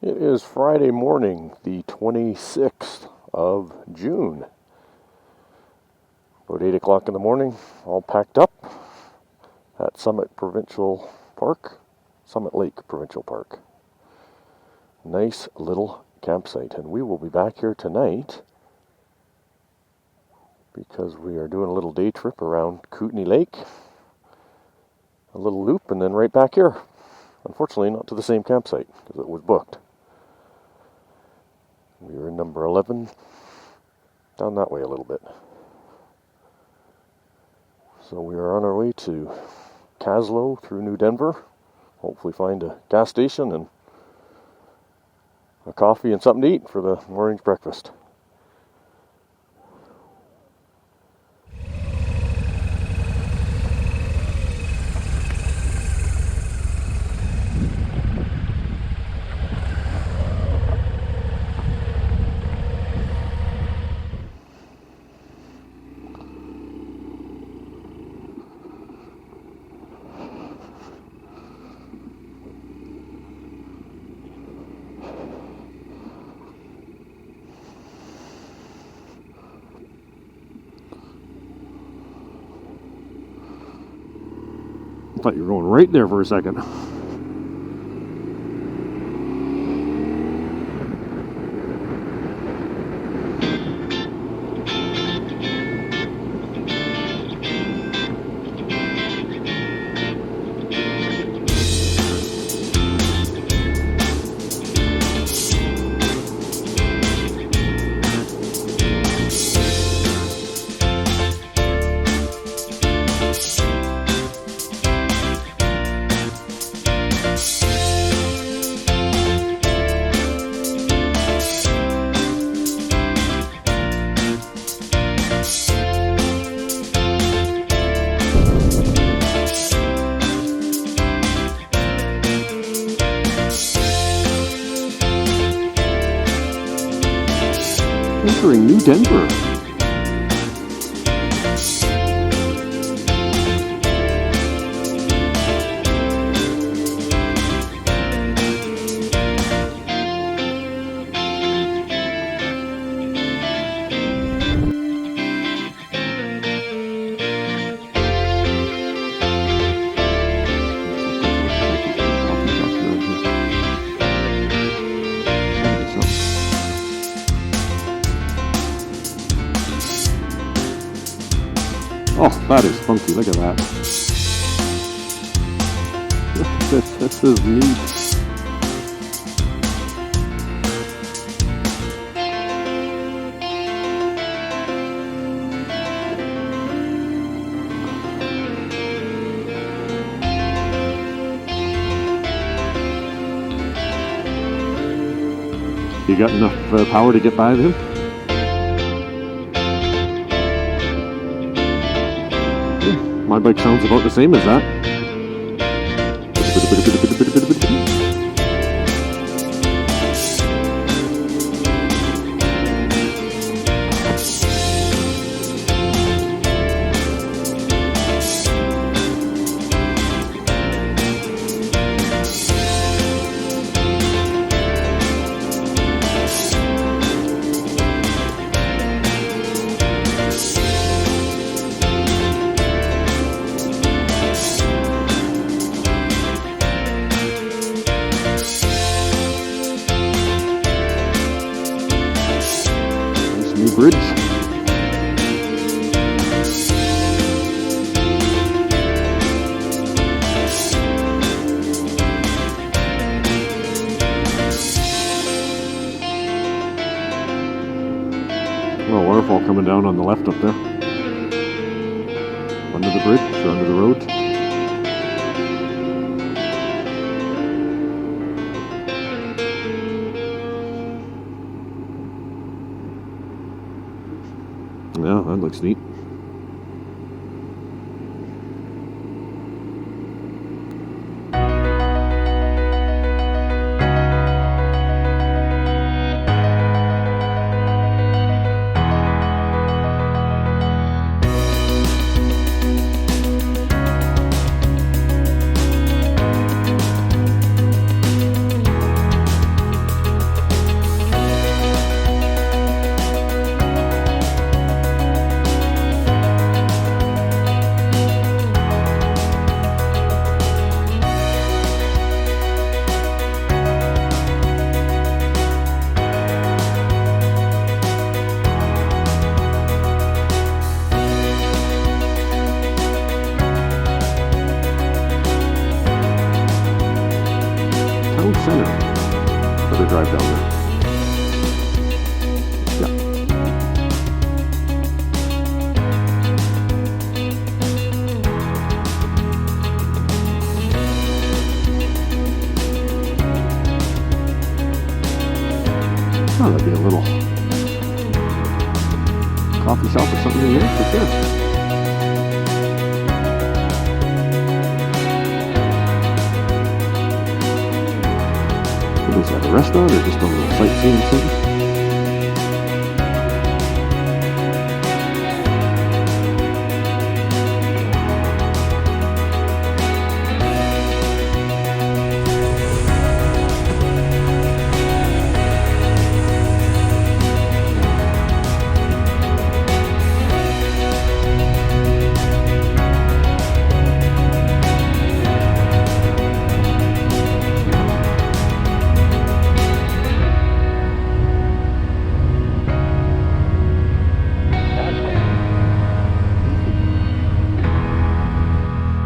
It is Friday morning, the 26th of June. About 8 o'clock in the morning, all packed up at Summit Lake Provincial Park. Nice little campsite, and we will be back here tonight because we are doing a little day trip around Kootenay Lake, a little loop, and then right back here. Unfortunately, not to the same campsite because it was booked. We were in number 11, down that way a little bit. So we are on our way to Caslow through New Denver. Hopefully find a gas station and a coffee and something to eat for the morning's breakfast. I thought you were going right there for a second. Entering New Denver. Oh, that is funky. Look at that. This is neat. You got enough power to get by with him? My bike sounds about the same as that. New bridge. Oh, waterfall coming down on the left up there. Under the bridge or under the road. Yeah, that looks neat. Anderson, or further drive down there? Yeah. Oh, that'd be a little coffee shop or something in there for sure. What is that, a restaurant or just a little sightseeing center?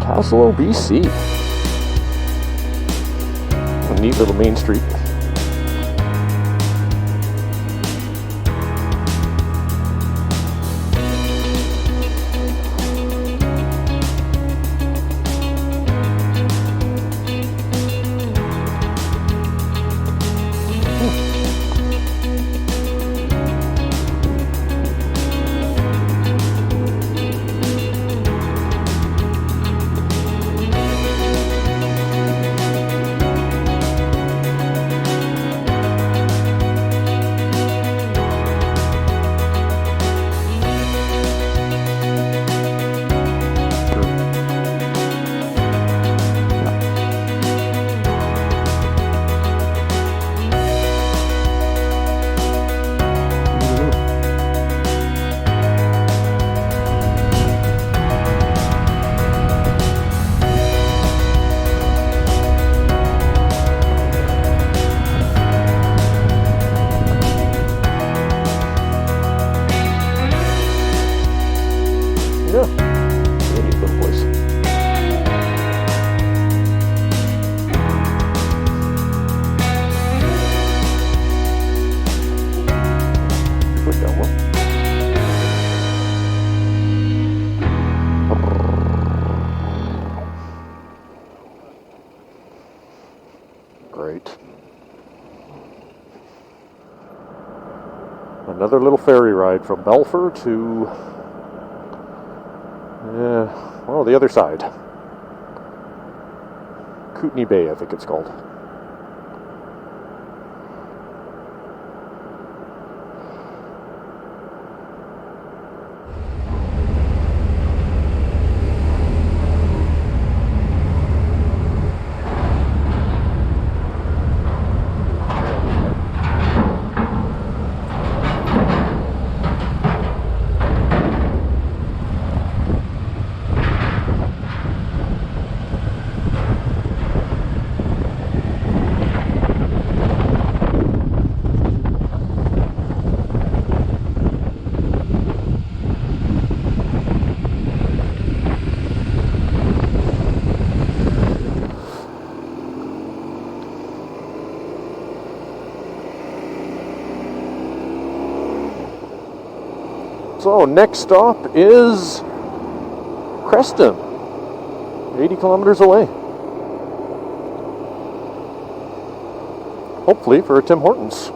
Caslow, BC. A neat little main street. Great. Another little ferry ride from Balfour to, well, the other side. Kootenay Bay, I think it's called. So next stop is Creston, 80 kilometers away. Hopefully for a Tim Hortons.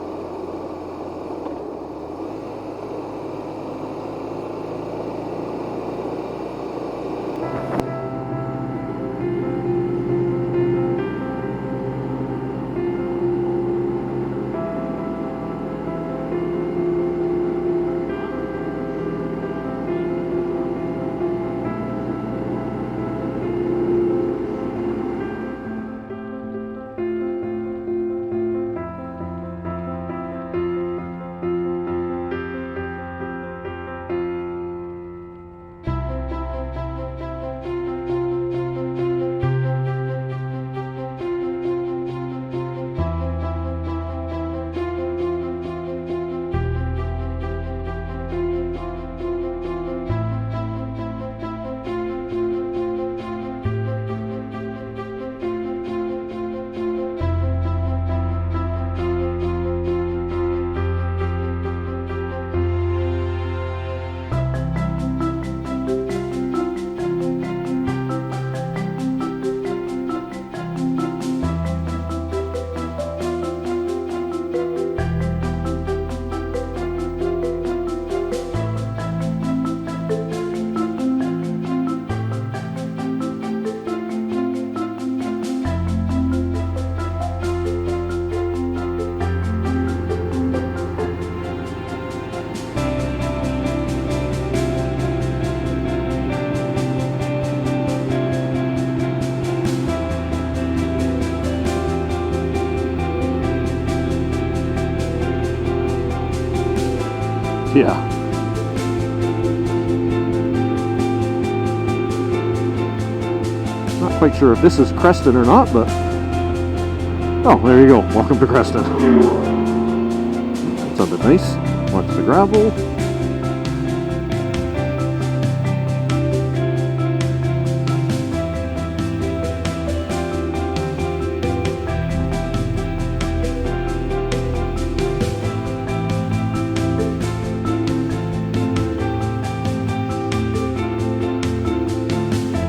Yeah. Not quite sure if this is Creston or not, but... Oh, there you go. Welcome to Creston. That sounded nice. Watch the gravel.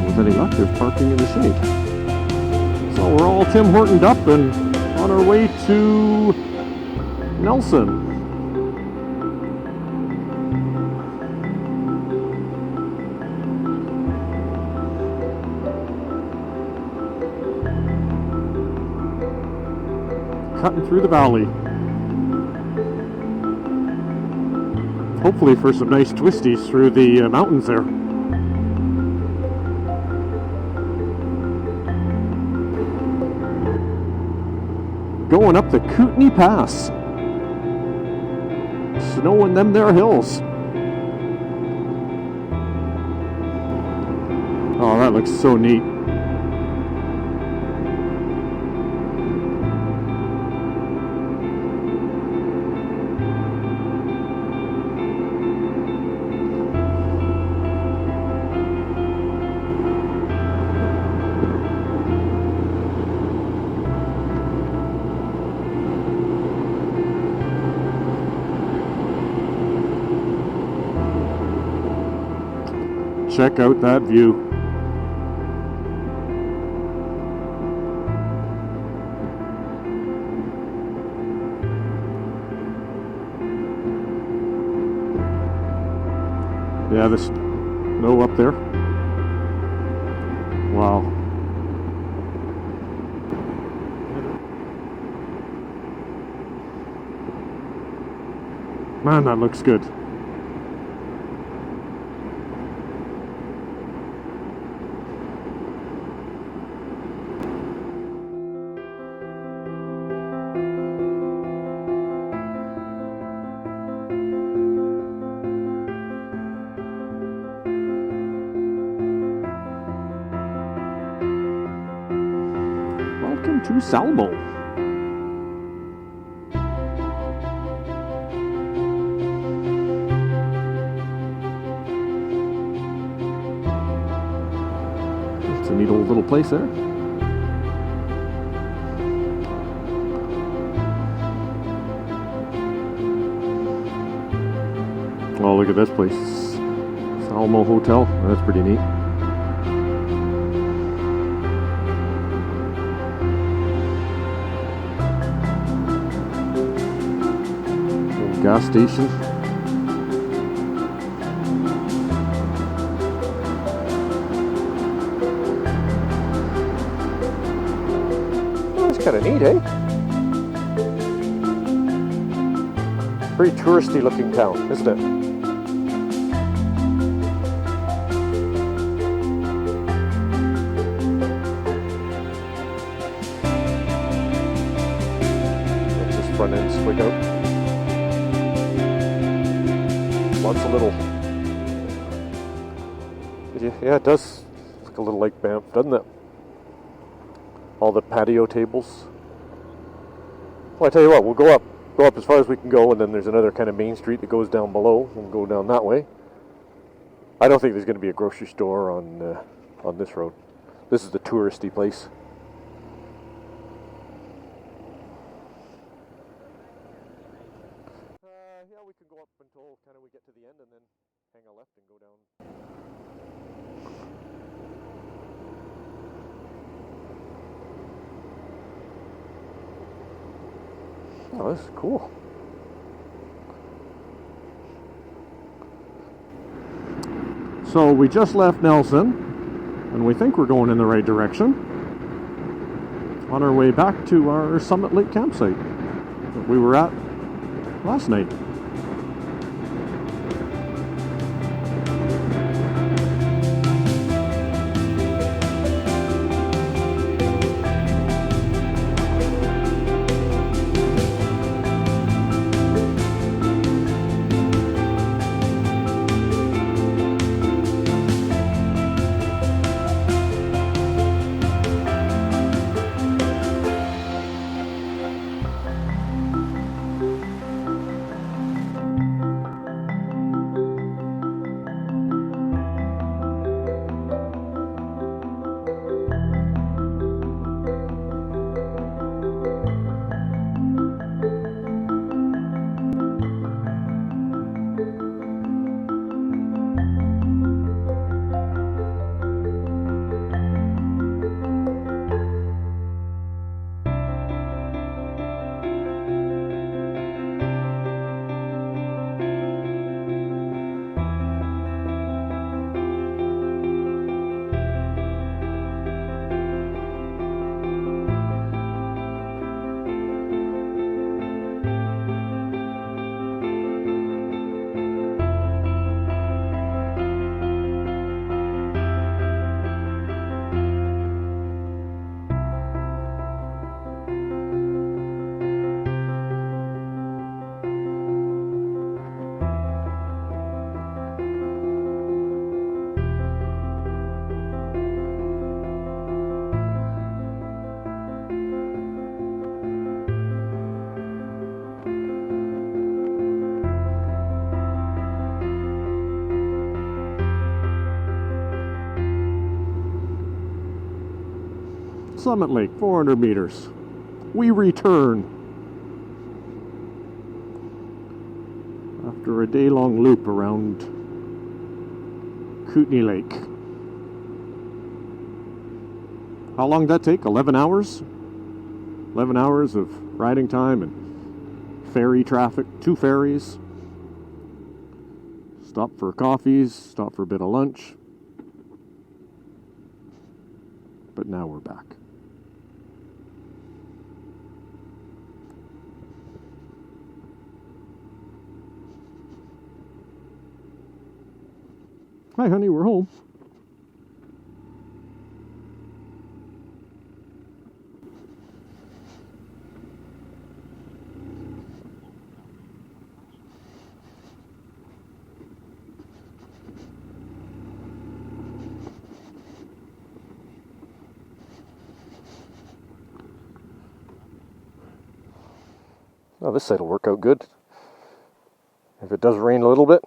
With any luck, there's parking in the shade. So we're all Tim Hortoned up and on our way to Nelson. Cutting through the valley. Hopefully for some nice twisties through the mountains there. Going up the Kootenay Pass. Snow in them there hills. Oh, that looks so neat. Check out that view. Yeah, the snow up there. Wow. Man, that looks good. Welcome to Salmo. It's a neat old little place there. Oh, look at this place. Salmo Hotel. That's pretty neat. Gas station. Oh, that's kind of neat, eh? Pretty touristy looking town, isn't it? That's this front end swing out. Lots of little, yeah, it does look a little like Banff, doesn't it? All the patio tables. Well, I tell you what, we'll go up as far as we can go, and then there's another kind of main street that goes down below. We'll go down that way. I don't think there's going to be a grocery store on this road. This is the touristy place. Yeah, we can go up until kind of we get to the end and then hang a left and go down. Oh, this is cool. So we just left Nelson and we think we're going in the right direction on our way back to our Summit Lake campsite that we were at last night. Summit Lake, 400 meters. We return after a day-long loop around Kootenay Lake. How long did that take? 11 hours? 11 hours of riding time and ferry traffic, 2 ferries. Stop for coffees, stop for a bit of lunch. But now we're back. Hi, honey, we're home. Oh, this side will work out good. If it does rain a little bit,